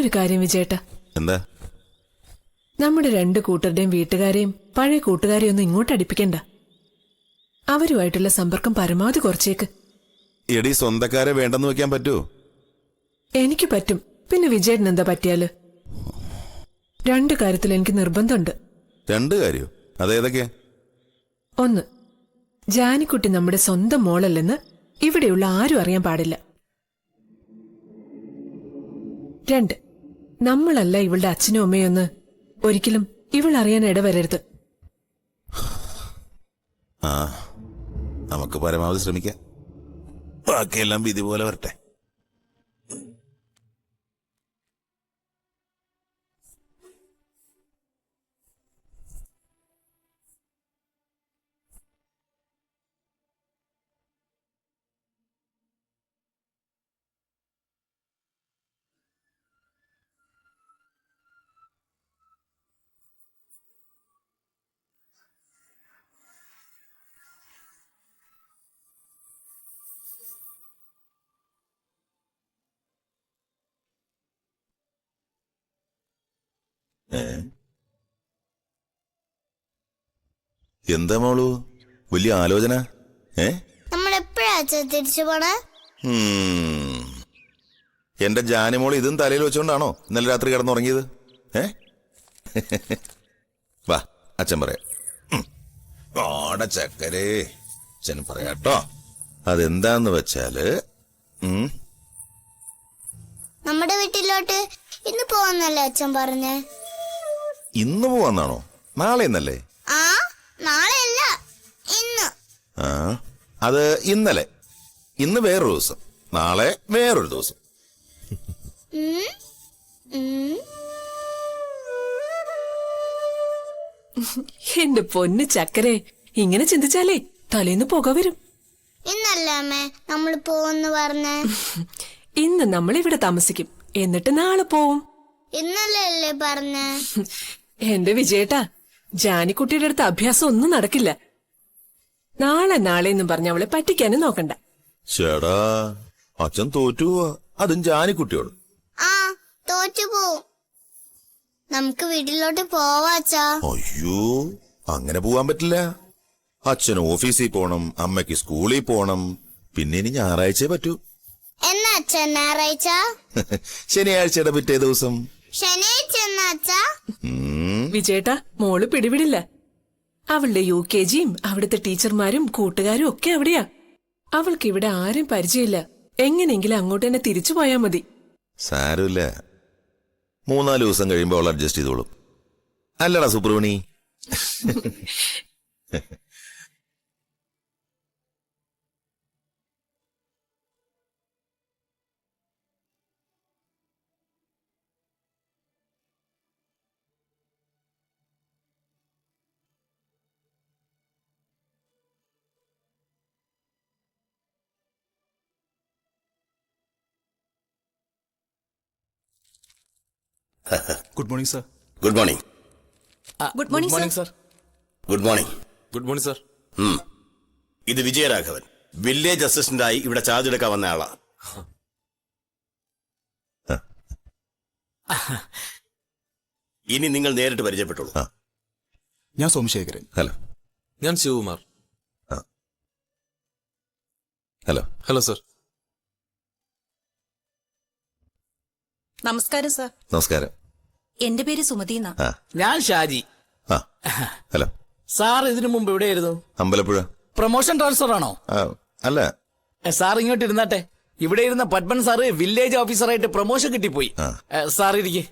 ഒരു കാര്യം വിജയേട്ടാ. എന്താ? നമ്മുടെ രണ്ട് കൂട്ടരുടെയും വീട്ടുകാരെയും പഴയ കൂട്ടുകാരെയും ഒന്നും ഇങ്ങോട്ട് അടുപ്പിക്കണ്ട. അവരുമായിട്ടുള്ള സമ്പർക്കം പരമാവധി കുറച്ചേക്ക്. എടി, സ്വന്തക്കാരെ വേണ്ടെന്ന് വെക്കാൻ പറ്റുമോ? എനിക്ക് പറ്റും. പിന്നെ വിജയേട്ടൻ എന്താ പറ്റിയാല്? രണ്ട് കാര്യത്തിൽ എനിക്ക് നിർബന്ധമുണ്ട്. രണ്ട് കാര്യോ? അതേതൊക്കെയാ? ഒന്ന്, ജാനിക്കുട്ടി നമ്മുടെ സ്വന്തം മോളല്ലെന്ന് ഇവിടെയുള്ള ആരും അറിയാൻ പാടില്ല. രണ്ട്, നമ്മളല്ല ഇവളുടെ അച്ഛനും അമ്മയൊന്ന് ഒരിക്കലും ഇവൾ അറിയാൻ ഇടവരരുത്. ആ, നമുക്ക് പരമാവധി ശ്രമിക്കാം. ബാക്കിയെല്ലാം വിധി പോലെ വരട്ടെ. എന്താ മോളു, വലിയ ആലോചന? നമ്മളെപ്പോഴാ തിരിച്ചു പോണേ? എന്റെ ജാനിമോൾ ഇതും തലയിൽ വെച്ചോണ്ടാണോ ഇന്നലെ രാത്രി കിടന്നുറങ്ങിയത്? വാ, അച്ഛൻ പറയാം. ഓടെ ചക്കരേ, അച്ഛൻ പറയാട്ടോ. അതെന്താന്ന് വെച്ചാല് നമ്മുടെ വീട്ടിലോട്ട് ഇന്ന് പോവാന്നല്ലേ അച്ഛൻ പറഞ്ഞേ? ഇന്ന് പോവാന്നാണോ? നാളെ എന്നല്ലേ? ആ, നാളെയല്ല, ഇന്ന്. ആ, അത് ഇന്നലെ. ഇന്ന് വേറൊരു ദിവസം, നാളെ വേറൊരു ദിവസം. എന്റെ പൊന്ന് ചക്കരെ, ഇങ്ങനെ ചിന്തിച്ചാലേ തലേന്ന് പുക വരും. ഇന്നല്ലേ അമ്മേ നമ്മൾ പോവെന്ന് പറഞ്ഞേ? ഇന്ന് നമ്മൾ ഇവിടെ താമസിക്കും, എന്നിട്ട് നാളെ പോവും. ഇന്നല്ലേ അല്ലേ പറഞ്ഞേ? എന്റെ വിജയേട്ടാ, ജാനിക്കുട്ടിയുടെ അടുത്ത് അഭ്യാസം ഒന്നും നടക്കില്ല. നാളെ നാളെ എന്നും പറഞ്ഞ അവളെ പറ്റിക്കാനും നോക്കണ്ട. ചേടാ, അച്ഛൻ തോറ്റു പോവാ, അതും ജാനിക്കുട്ടിയോട്. ആ, തോറ്റു പോവും. നമുക്ക് വീട്ടിലോട്ട് പോവാച്ചാ. അയ്യോ, അങ്ങനെ പോവാൻ പറ്റില്ല. അച്ഛന് ഓഫീസിൽ പോണം, അമ്മയ്ക്ക് സ്കൂളിൽ പോണം, പിന്നെ ഇനി ഞായറാഴ്ചയെ പറ്റൂ. എന്നാ അച്ഛൻ ഞായറാഴ്ച? ശനിയാഴ്ചയുടെ പിറ്റേ ദിവസം. ശനിയാഴ്ച എന്നാ അച്ഛാ? വിജയേട്ടാ, മോള് പിടിവിടില്ല. അവളുടെ UKGയും അവിടുത്തെ ടീച്ചർമാരും കൂട്ടുകാരും ഒക്കെ അവിടെയാ. അവൾക്ക് ഇവിടെ ആരും പരിചയമില്ല. എങ്ങനെയെങ്കിലും അങ്ങോട്ട് തന്നെ തിരിച്ചു പോയാ മതി. സാരമില്ല, 3-4 ദിവസം കഴിയുമ്പോൾ അവൾ അഡ്ജസ്റ്റ് ചെയ്തോളും. അല്ലടാ Subramani? Good morning sir. Good morning. Good morning sir. Good morning. Good morning sir. ഇത് വിജയരാഘവൻ, വില്ലേജ് അസിസ്റ്റന്റായി ഇവിടെ ചാർജ് എടുക്കാൻ വന്ന ആളാ. ഇനി നിങ്ങൾ നേരിട്ട് പരിചയപ്പെട്ടോളൂ. ഞാൻ സോമശേഖരൻ. ഹലോ. ഞാൻ ശിവകുമാർ. ഹലോ. Hello sir. നമസ്കാരം സർ. നമസ്കാരം. എന്റെ പേര് സുമതി. ഞാൻ ഷാജി. Hello sir. ഇതിനു മുമ്പ് എവിടെയായിരുന്നു? അമ്പലപ്പുഴ. പ്രൊമോഷൻ ട്രാൻസ്ഫർ ആണോ? അല്ല. സാർ ഇങ്ങോട്ട് ഇരുന്നാട്ടെ. ഇവിടെ ഇരുന്ന പത്മൻ സാറ് വില്ലേജ് ഓഫീസറായിട്ട് പ്രൊമോഷൻ കിട്ടിപ്പോയി. സാർ ഇരിക്കെ.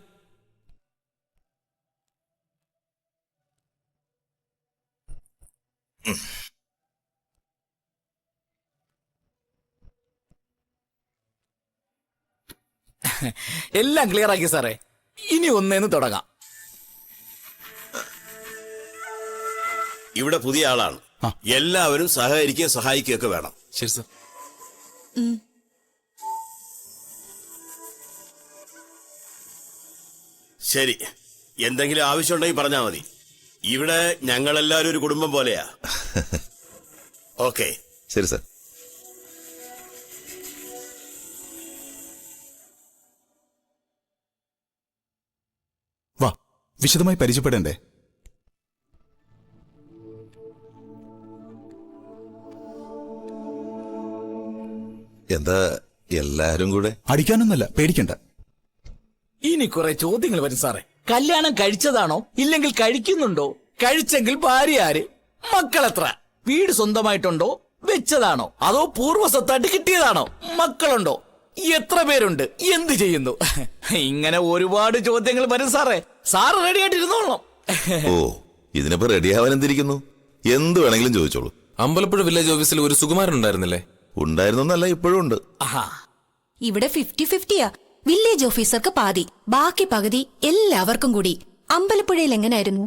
എല്ലാം ക്ലിയർ ആക്കി സാറേ. ഇനി ഒന്നേന്ന് തുടങ്ങാം. ഇവിടെ പുതിയ ആളാണ്. എല്ലാവരും സഹകരിക്കുകയും സഹായിക്കുകയൊക്കെ വേണം. ശരി സർ. ശരി, എന്തെങ്കിലും ആവശ്യമുണ്ടെങ്കിൽ പറഞ്ഞാൽ മതി. ഇവിടെ ഞങ്ങളെല്ലാവരും ഒരു കുടുംബം പോലെയാ. ഓക്കെ. ശരി സർ. വിശദമായി പരിചയപ്പെടണ്ടേ? എന്താ എല്ലാരും കൂടെ? അടിക്കാനൊന്നല്ല, പേടിക്കണ്ട. ഇനി കുറെ ചോദ്യങ്ങൾ വരും സാറേ. കല്യാണം കഴിച്ചതാണോ, ഇല്ലെങ്കിൽ കഴിക്കുന്നുണ്ടോ, കഴിച്ചെങ്കിൽ ഭാര്യ ആര്, മക്കളെത്ര, വീട് സ്വന്തമായിട്ടുണ്ടോ, വെച്ചതാണോ, അതോ പൂർവ്വ സ്വത്തായിട്ട് കിട്ടിയതാണോ, മക്കളുണ്ടോ, എത്ര പേരുണ്ട്, എന്ത് ചെയ്യുന്നു, ഇങ്ങനെ ഒരുപാട് ചോദ്യങ്ങൾ വരും സാറേ. Sir ready ആയിട്ടിരുന്നോളണം. ഓ, ഇതിനിപ്പോ റെഡിയാവാൻ എന്തിരിക്കുന്നു? എന്ത് വേണമെങ്കിലും ചോദിച്ചോളൂ. അമ്പലപ്പുഴ വില്ലേജ് ഓഫീസിൽ ഒരു സുകുമാരൻ ഉണ്ടായിരുന്നില്ലേ? ഉണ്ടായിരുന്നല്ല, ഇപ്പോഴും ഉണ്ട്. ആഹാ, ഇവിടെ 50-50യാ. വില്ലേജ് ഓഫീസർക്ക് പാതി, ബാക്കി പകുതി എല്ലാവർക്കും കൂടി. അമ്പലപ്പുഴയിൽ എങ്ങനെയായിരുന്നു?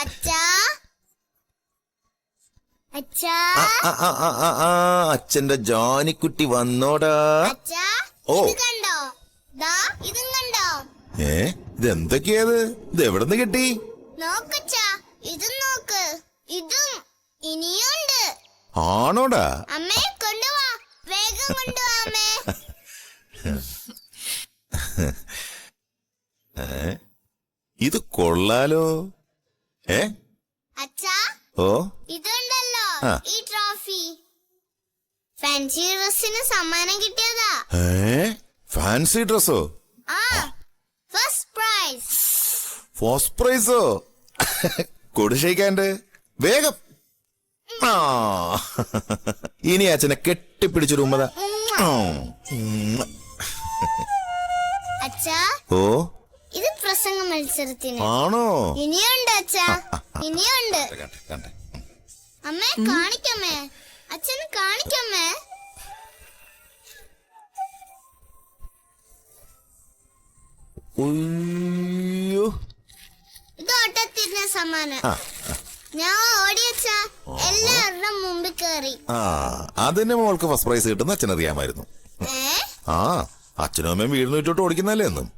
അച്ഛാ, അച്ഛാ, അച്ഛന്റെ ജാനിക്കുട്ടി വന്നോടാ. അച്ഛാ, ഓ. ഇത് കണ്ടോ? ദാ ഇതും കണ്ടോ? ഇതെന്തൊക്കെയത്? ഇത് എവിടുന്ന് കിട്ടി? നോക്കച്ചാ, ഇതും നോക്ക്, ഇതും ഇനിയുണ്ട്. ആണോടാ? അമ്മേ കൊണ്ടുവാ, വേഗം കൊണ്ടുവാ അമ്മേ. ഇത് കൊള്ളാലോ. അച്ഛാ, ഓ, ഇതുണ്ടല്ലോ, ആ. ഈ ട്രോഫി ഫാൻസി ഡ്രസ്സിന് സമ്മാനം കിട്ടിയതാ. ഫാൻസി ഡ്രസ്സോ? ആ, ഫസ്റ്റ് പ്രൈസ്. ഫസ്റ്റ് പ്രൈസോ? കൊടുശയിക്കാണ്ട് വേഗം. ആ, ഇനി അച്ഛനെ കെട്ടിപ്പിടിച്ചൊരു ഉമ്മത. അച്ഛാ, ഓ, ഇത് പ്രസംഗ മത്സരത്തിന്. ആണോ? ഇനിയുണ്ട് അച്ഛാ, ഇനിയുണ്ട്. കണ്ടേ. അമ്മേ കാണിക്കമ്മേ, അച്ഛന് കാണിക്കമ്മേ. ഉയ്യോ. ഇത് ഓട്ടത്തിന് സമ്മാനം. ഞാൻ ഓടിയച്ചാ എല്ലാവരുടെ മുമ്പിൽ കയറി. അതിന്റെ മോൾക്ക് ഫസ്റ്റ് പ്രൈസ് കിട്ടുന്ന അച്ഛനറിയാമായിരുന്നു. അച്ഛനും അമ്മയും വീടിന് ചുറ്റോട്ട് ഓടിക്കുന്നല്ലേ എന്നും.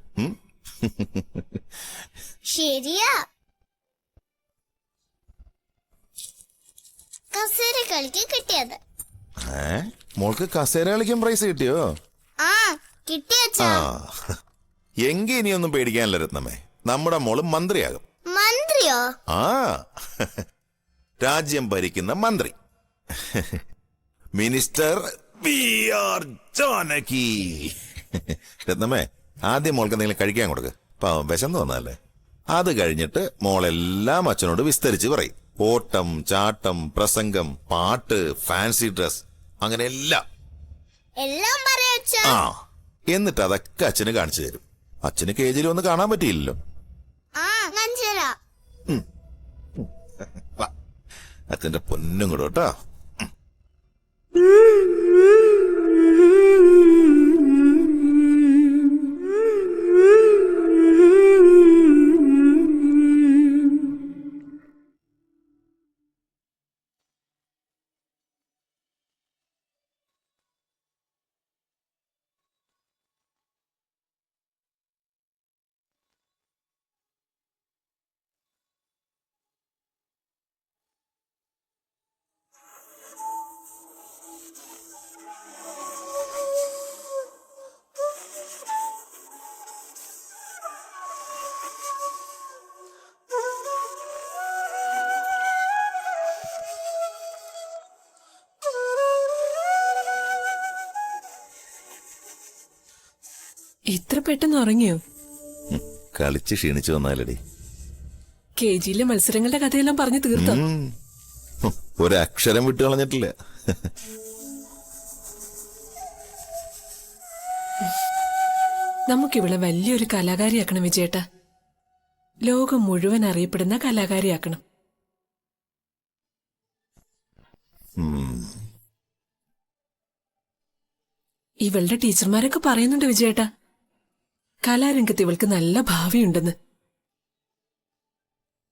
ശരിയാ. കസേര കളിക്ക് കിട്ടിയത്. മോൾക്ക് കസേര കളിക്കാൻ പ്രൈസ് കിട്ടിയോ? ആ, കിട്ടിയച്ചാ. എങ്കി ഇനിയൊന്നും പേടിക്കാനില്ല രത്നമ്മേ, നമ്മുടെ മോള് മന്ത്രിയാകും. മന്ത്രിയോ? ആ, രാജ്യം ഭരിക്കുന്ന മന്ത്രി. Minister PR Janaki. രത്നമ്മേ, ആദ്യം മോൾക്ക് എന്തെങ്കിലും കഴിക്കാൻ കൊടുക്ക്. പാവം വിശന്ന് വന്നല്ലേ. അത് കഴിഞ്ഞിട്ട് മോളെല്ലാം അച്ഛനോട് വിസ്തരിച്ച് പറയും. ഓട്ടം, ചാട്ടം, പ്രസംഗം, പാട്ട്, ഫാൻസി ഡ്രസ്, അങ്ങനെ എല്ലാം. എല്ലാം പറയാച്ചാ. ആ, എന്നിട്ട് അതൊക്കെ അച്ഛന് കാണിച്ചു തരും. അച്ഛന് കേജിൽ ഒന്ന് കാണാൻ പറ്റിയില്ലല്ലോ. ആ, കാണിച്ചുതരാ. അച്ഛന്റെ പൊന്നും കൂടെ കേട്ടോ. ഇത്ര പെട്ടെന്ന് ഉറങ്ങിയോ? കളിച്ച് ക്ഷീണിച്ചു വന്നാലടി. KGയിലെ മത്സരങ്ങളുടെ കഥയെല്ലാം പറഞ്ഞു തീർത്തോ? ഒരക്ഷരം വിട്ടു കളഞ്ഞിട്ടില്ല. നമുക്കിവിടെ വലിയൊരു കലാകാരിയാക്കണം വിജയേട്ടാ. ലോകം മുഴുവൻ അറിയപ്പെടുന്ന കലാകാരിയാക്കണം. ഇവളുടെ ടീച്ചർമാരൊക്കെ പറയുന്നുണ്ട് വിജയേട്ടാ, കലാരംഗത്ത് ഇവൾക്ക് നല്ല ഭാവിയുണ്ടെന്ന്.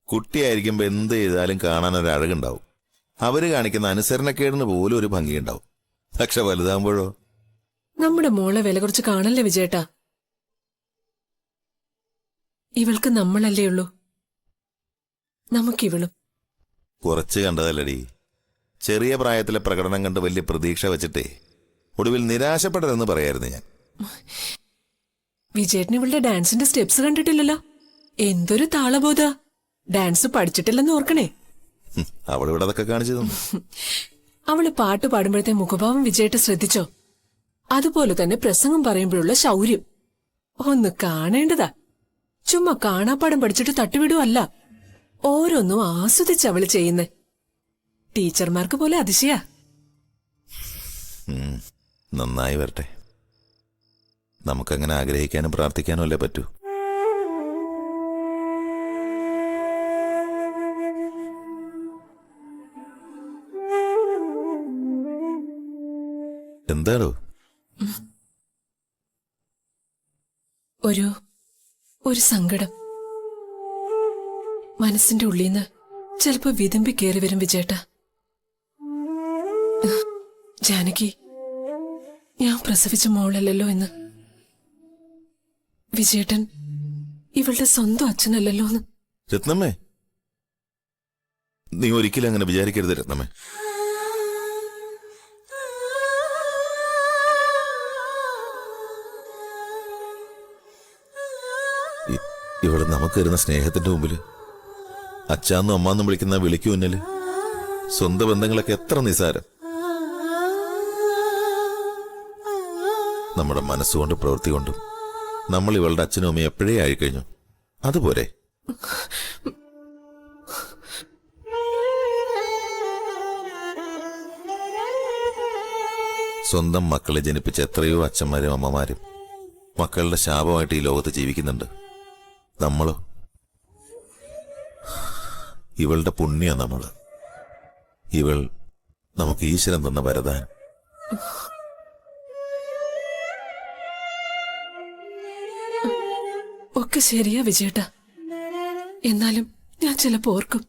കുട്ടിയായിരിക്കുമ്പോ എന്ത് ചെയ്താലും കാണാൻ ഒരു അഴകുണ്ടാവും. അവര് കാണിക്കുന്ന അനുസരണക്കേടിന് പോലും ഒരു ഭംഗിയുണ്ടാവും. പക്ഷെ വലുതാകുമ്പോഴോ? നമ്മുടെ മോളെ വില കുറച്ച് കാണല്ലേ വിജയേട്ടാ. ഇവൾക്ക് നമ്മളല്ലേ ഉള്ളൂ, നമുക്കിവളും. കുറച്ച് കണ്ടതല്ലടി. ചെറിയ പ്രായത്തിലെ പ്രകടനം കണ്ട് വലിയ പ്രതീക്ഷ വെച്ചിട്ടേ ഒടുവിൽ നിരാശപ്പെടരുതെന്ന് പറയായിരുന്നു ഞാൻ. വിജയേട്ടൻ ഇവളുടെ ഡാൻസിന്റെ സ്റ്റെപ്സ് കണ്ടിട്ടില്ലല്ലോ. എന്തൊരു താളബോധ. ഡാൻസ് പഠിച്ചിട്ടില്ലെന്ന് ഓർക്കണേ. അവളിവിടെ അതൊക്കെ കാണിച്ചു തന്നു. അവള് പാട്ട് പാടുമ്പോഴത്തെ മുഖഭാവം വിജയേട്ട ശ്രദ്ധിച്ചോ? അതുപോലെ തന്നെ പ്രസംഗം പറയുമ്പോഴുള്ള ശൗര്യം ഒന്ന് കാണേണ്ടതാ. ചുമ്മാ കാണാപ്പാടം പഠിച്ചിട്ട് തട്ടുവിടുവല്ല, ഓരോന്നും ആസ്വദിച്ച് അവള് ചെയ്യുന്നേ. ടീച്ചർമാർക്ക് പോലെ അതിശയാ. നന്നായി വരട്ടെ. നമുക്കങ്ങനെ ആഗ്രഹിക്കാനും പ്രാർത്ഥിക്കാനും അല്ലേ പറ്റൂ. എന്താണോ? ഒരു സങ്കടം മനസ്സിന്റെ ഉള്ളിന്ന് ചിലപ്പോ വിതുമ്പി കയറി വരും വിജയേട്ട. ജാനകി, ഞാൻ പ്രസവിച്ച മോളല്ലല്ലോ എന്ന്. വിജയേട്ടൻ ഇവളുടെ സ്വന്തം അച്ഛനല്ലല്ലോ എന്ന്. രത്നമ്മേ, നീ ഒരിക്കലും അങ്ങനെ വിചാരിക്കരുത് രത്നമ്മേ. ഇവിടെ നമുക്ക് വരുന്ന സ്നേഹത്തിന്റെ മുമ്പില് അച്ഛാന്നും അമ്മാന്നും വിളിക്കുന്ന വിളിക്കു മുന്നില് സ്വന്തം ബന്ധങ്ങളൊക്കെ എത്ര നിസാരം. നമ്മുടെ മനസ്സുകൊണ്ട് പ്രവൃത്തി കൊണ്ടും നമ്മൾ ഇവളുടെ അച്ഛനും അമ്മയും എപ്പോഴേ ആയിക്കഴിഞ്ഞു. അതുപോരെ? സ്വന്തം മക്കളെ ജനിപ്പിച്ച എത്രയോ അച്ഛന്മാരും അമ്മമാരും മക്കളുടെ ശാപമായിട്ട് ഈ ലോകത്ത് ജീവിക്കുന്നുണ്ട്. നമ്മളോ? ഇവളുടെ പുണ്യ നമ്മള്. ഇവൾ നമുക്ക് ഈശ്വരൻ തന്ന വരദാനം. ഒക്കെ ശരിയാ വിജയേട്ട. എന്നാലും ഞാൻ ചിലപ്പോ ഓർക്കും,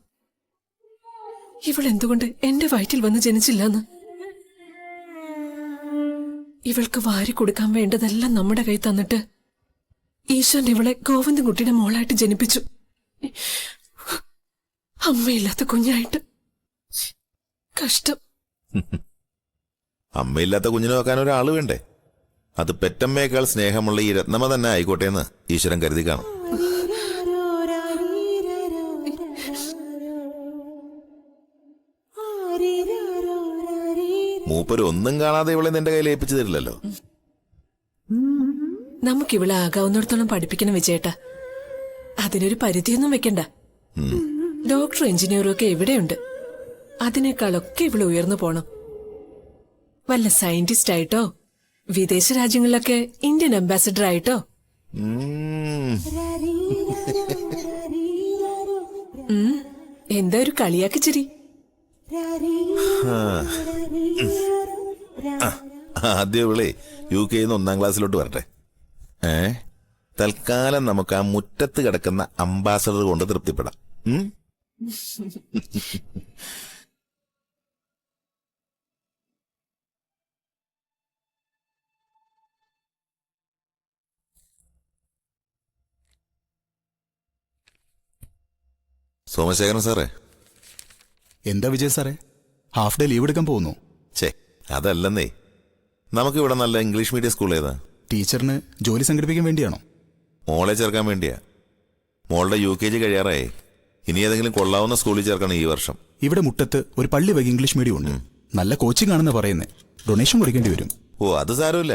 ഇവളെന്തുകൊണ്ട് എന്റെ വയറ്റിൽ വന്ന് ജനിച്ചില്ലെന്ന്. ഇവൾക്ക് വാരി കൊടുക്കാൻ വേണ്ടതെല്ലാം നമ്മുടെ കൈ തന്നിട്ട് ഈശ്വരൻ ഇവളെ ഗോവിന്ദൻകുട്ടിയുടെ മോളായിട്ട് ജനിപ്പിച്ചു. അമ്മയില്ലാത്ത കുഞ്ഞായിട്ട്. കഷ്ടം. അമ്മയില്ലാത്ത കുഞ്ഞിനെ നോക്കാൻ ഒരാള് വേണ്ടേ? അത് പെറ്റമ്മയേക്കാൾ സ്നേഹമുള്ള ഈ രത്നമ്മ തന്നെ ആയിക്കോട്ടെ എന്ന് ഈശ്വരൻ കരുതി കാണും. മൂപ്പര് ഒന്നും കാണാതെ ഇവളെ നിന്റെ കയ്യിൽ ഏൽപ്പിച്ചു തരില്ലല്ലോ. നമുക്കിവളെ ആകാവുന്നിടത്തോളം പഠിപ്പിക്കണം വിജയേട്ട. അതിനൊരു പരിധിയൊന്നും വെക്കണ്ട. ഡോക്ടറും എഞ്ചിനീയറും ഒക്കെ എവിടെയുണ്ട്. അതിനേക്കാളൊക്കെ ഇവള് ഉയർന്നു പോണം. വല്ല സയന്റിസ്റ്റ് ആയിട്ടോ വിദേശ രാജ്യങ്ങളിലൊക്കെ ഇന്ത്യൻ അംബാസിഡർ ആയിട്ടോ. എന്താ ഒരു കളിയാക്കി ചിരി? ആദ്യം ഇവളെ UK 1 ക്ലാസ്സിലോട്ട് വരട്ടെ. തൽക്കാലം നമുക്ക് ആ മുറ്റത്ത് കിടക്കുന്ന അംബാസഡർ കൊണ്ട് തൃപ്തിപ്പെടാം. സോമശേഖരൻ സാറേ. എന്താ വിജയ് സാറേ, ഹാഫ് ഡേ ലീവ് എടുക്കാൻ പോകുന്നു? അതല്ലെന്നേ, നമുക്കിവിടെ നല്ല ഇംഗ്ലീഷ് മീഡിയം സ്കൂൾ ഏതാ? ടീച്ചറിന് ജോലി സംഘടിപ്പിക്കാൻ വേണ്ടിയാണോ? മോളെ ചേർക്കാൻ വേണ്ടിയാ. മോളുടെ UKG കഴിയാറായി. ഇനി ഏതെങ്കിലും കൊള്ളാവുന്ന സ്കൂളിൽ ചേർക്കണം ഈ വർഷം. ഇവിടെ മുട്ടത്ത് ഒരു പള്ളി വക ഇംഗ്ലീഷ് മീഡിയം ഉണ്ട്. നല്ല കോച്ചിങ് ആണെന്ന് പറയുന്നേ. ഡൊണേഷൻ കൊടുക്കേണ്ടി വരും. അത് സാരമില്ല.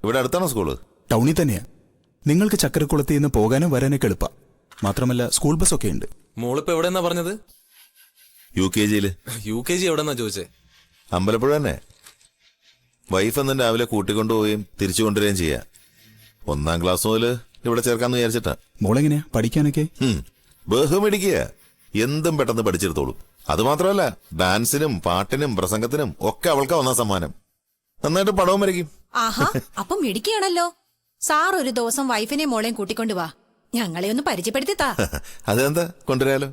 ഇവിടെ അടുത്താണോ സ്കൂള്? ടൗണിൽ തന്നെയാ. നിങ്ങൾക്ക് ചക്കരക്കുളത്തിൽ നിന്ന് പോകാനും വരാനൊക്കെ എളുപ്പ. മാത്രമല്ല സ്കൂൾ ബസ് ഒക്കെ ഉണ്ട്. മോളിപ്പോ എവിടെന്നാ പറഞ്ഞത്? UKG-ല്. UKG എവിടെന്നാ ചോദിച്ചേ? അമ്പലപ്പുഴ തന്നെ. വൈഫ് എന്നും രാവിലെ കൂട്ടിക്കൊണ്ടുപോവുകയും തിരിച്ചു കൊണ്ടുവരികയും ചെയ്യാ. 1 ക്ലാസ് മുതൽ ഇവിടെ ചേർക്കാന്ന് വിചാരിച്ചിട്ടാ. മോളെങ്ങനെയാ പഠിക്കാനൊക്കെ? ബഹുമിടിക്കുക. എന്തും പെട്ടെന്ന് പഠിച്ചെടുത്തോളൂ. അതുമാത്രമല്ല, ഡാൻസിനും പാട്ടിനും പ്രസംഗത്തിനും ഒക്കെ അവൾക്ക് വന്ന സമ്മാനം. നന്നായിട്ട് പടവും വരയ്ക്കും. ആഹാ, അപ്പം മിടിക്കുകയാണല്ലോ. സാർ ഒരു ദിവസം വൈഫിനെ മോളെയും കൂട്ടിക്കൊണ്ടുവാ, ഞങ്ങളെ ഒന്ന് പരിചയപ്പെടുത്തി താ. അതെന്താ, കൊണ്ടുവരാലോ.